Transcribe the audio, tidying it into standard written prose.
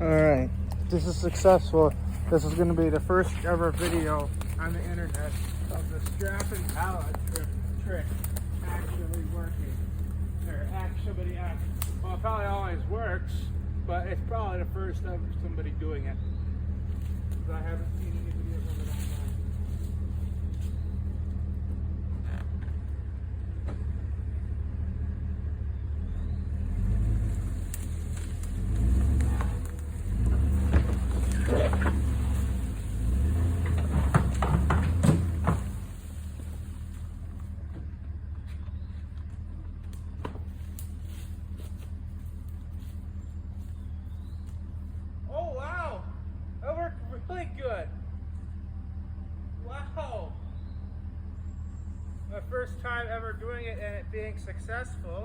Alright, this is successful. This is going to be the first ever video on the internet of the strap and pallet trick actually working. Well, it probably always works, but it's probably the first of somebody doing it. Because I haven't seen any videos of it online. Oh wow! That worked really good. Wow! My first time ever doing it and it being successful.